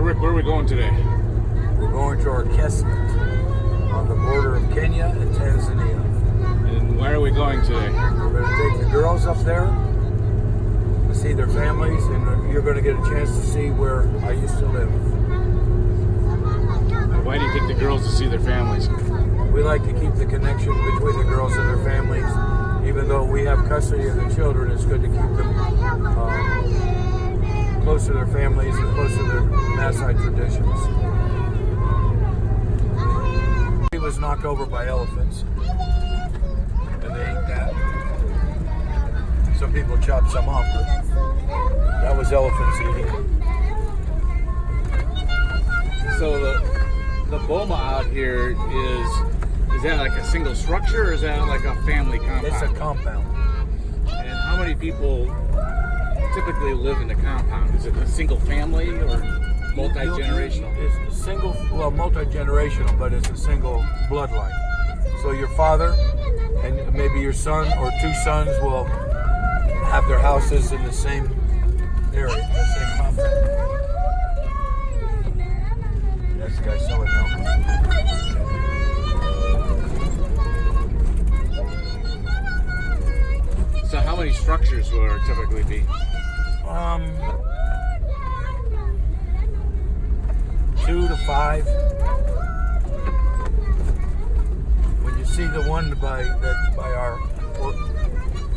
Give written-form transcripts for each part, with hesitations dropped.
Rick, where are we going today? We're going to our Kesmet on the border of Kenya and Tanzania. And why are we going today? We're going to take the girls up there to see their families, and you're going to get a chance to see where I used to live. And why do you take the girls to see their families? We like to keep the connection between the girls and their families. Even though we have custody of the children, it's good to keep them close to their families and close to their Maasai traditions. He was knocked over by elephants, and they ate that. Some people chopped some up, but that was elephants eating. So the boma out here is that like a single structure, or is that like a family compound? It's a compound. And how many people typically live in the compound? Is it a single family or multi-generational? It's a single, well, multi-generational, but it's a single bloodline. So your father and maybe your son or two sons will have their houses in the same area, the same compound. That's the guy selling milk. So how many structures will there typically be? 2 to 5. When you see the one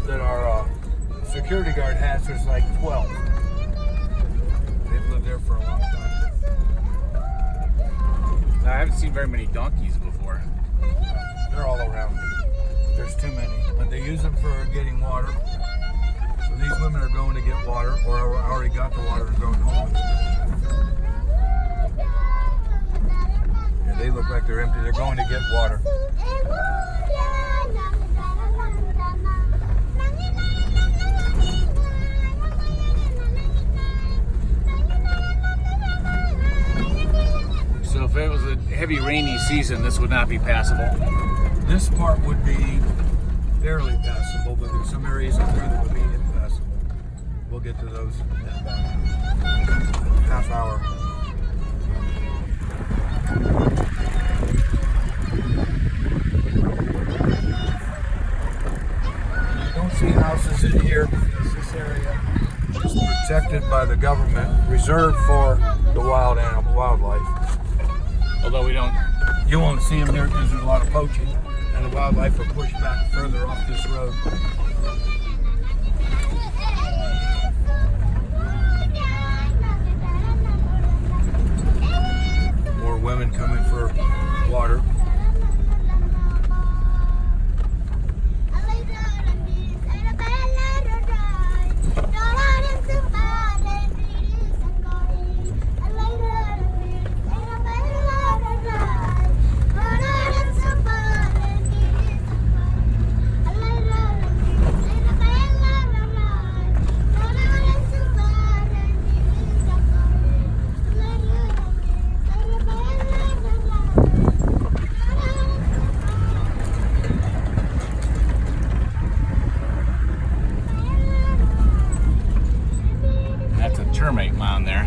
that our security guard has, there's like 12. They've lived there for a long time. I haven't seen very many donkeys before. They're all around. There's too many, but they use them for getting water. So these women are going to get water, or already got the water and going home with it. Yeah, they look like they're empty. They're going to get water. So if it was a heavy rainy season, this would not be passable. This part would be fairly passable, but there's some areas up there that would be impassable. We'll get to those in about a half hour. You don't see houses in here because this area is protected by the government, reserved for the wildlife. Although You won't see them there because there's a lot of poaching, and the wildlife are pushed back further off this road. More women coming for water. termite mound there.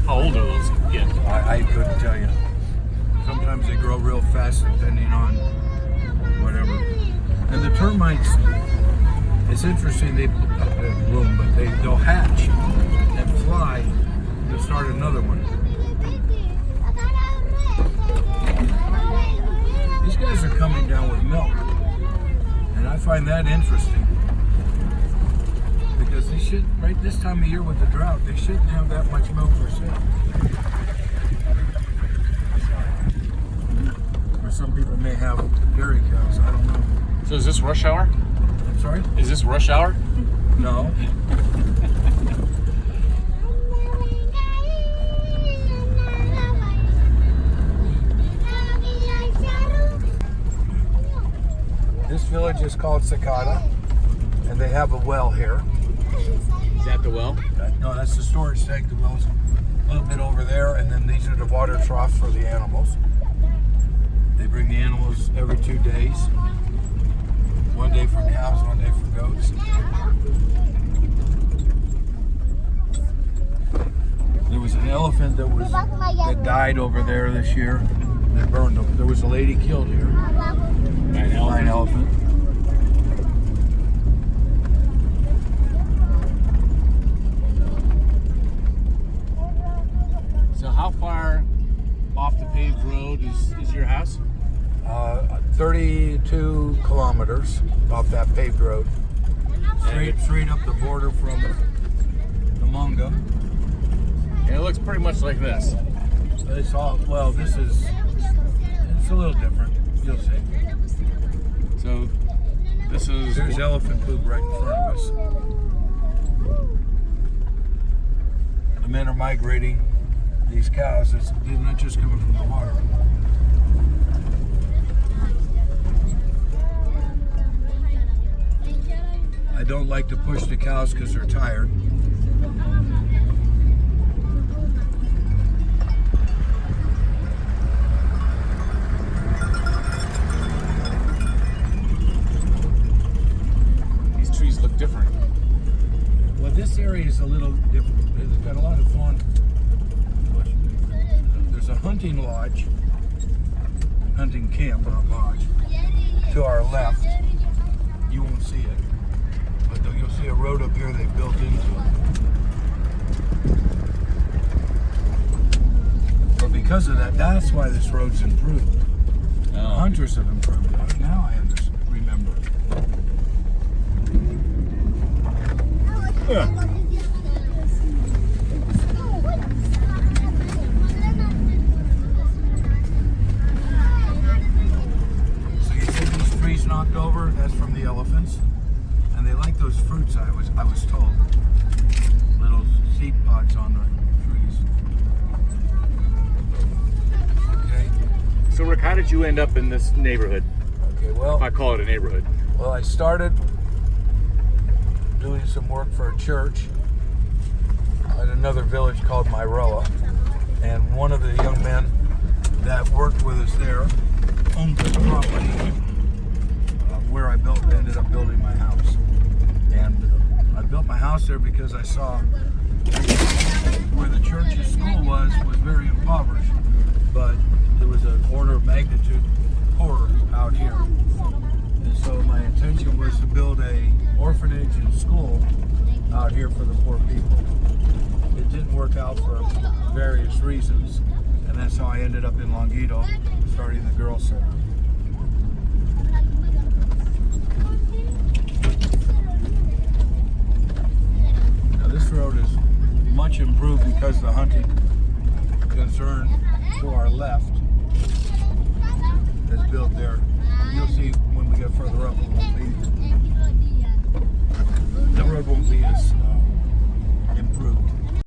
How old are those kids? I couldn't tell you. Sometimes they grow real fast depending on whatever. And the termites, it's interesting, they bloom, but they'll hatch and fly to start another one. These guys are coming down with milk, and I find that interesting because they should, right this time of year with the drought, they shouldn't have that much milk for sale. Or some people may have dairy cows, I don't know. So is this rush hour? I'm sorry? Is this rush hour? No. This village is called Sakata, and they have a well here. Is that the well? No, that's the storage tank. The well's a little bit over there, and then these are the water troughs for the animals. They bring the animals every 2 days. 1 day for cows, 1 day for goats. that died over there this year. They burned them. There was a lady killed here By an by an elephant. So how far off the paved road is your house? 32 kilometers off that paved road. Straight up the border from the Manga. And it looks pretty much like this. It's all, well, it's a little different. You'll see. So this is There's elephant poop right in front of us. The men are migrating these cows. They're not just coming from the water. I don't like to push the cows because they're tired. These trees look different. Well, this area is a little different. It's got a lot of fawn. There's a hunting lodge, hunting camp, not lodge, to our left. You won't see it, but you'll see a road up here they built into it. But because of that, that's why this road's improved. The hunters have improved it. Now I remember. So you see these trees knocked over? That's from the elephants. And they like those fruits, I was told. Little seed pods on the trees. Okay. So Rick, how did you end up in this neighborhood? Okay, well, If I call it a neighborhood. well, I started doing some work for a church at another village called Myroa. And one of the young men that worked with us there owned this property where I ended up building my house. And I built my house there because I saw where the church's school was very impoverished, but there was an order of magnitude poorer out here. And so my intention was to build a orphanage and school out here for the poor people. It didn't work out for various reasons, and that's how I ended up in Longuito, starting the Girls Center. Now this road is much improved because the hunting concern to our left is built there. You'll see when we get further up it won't be.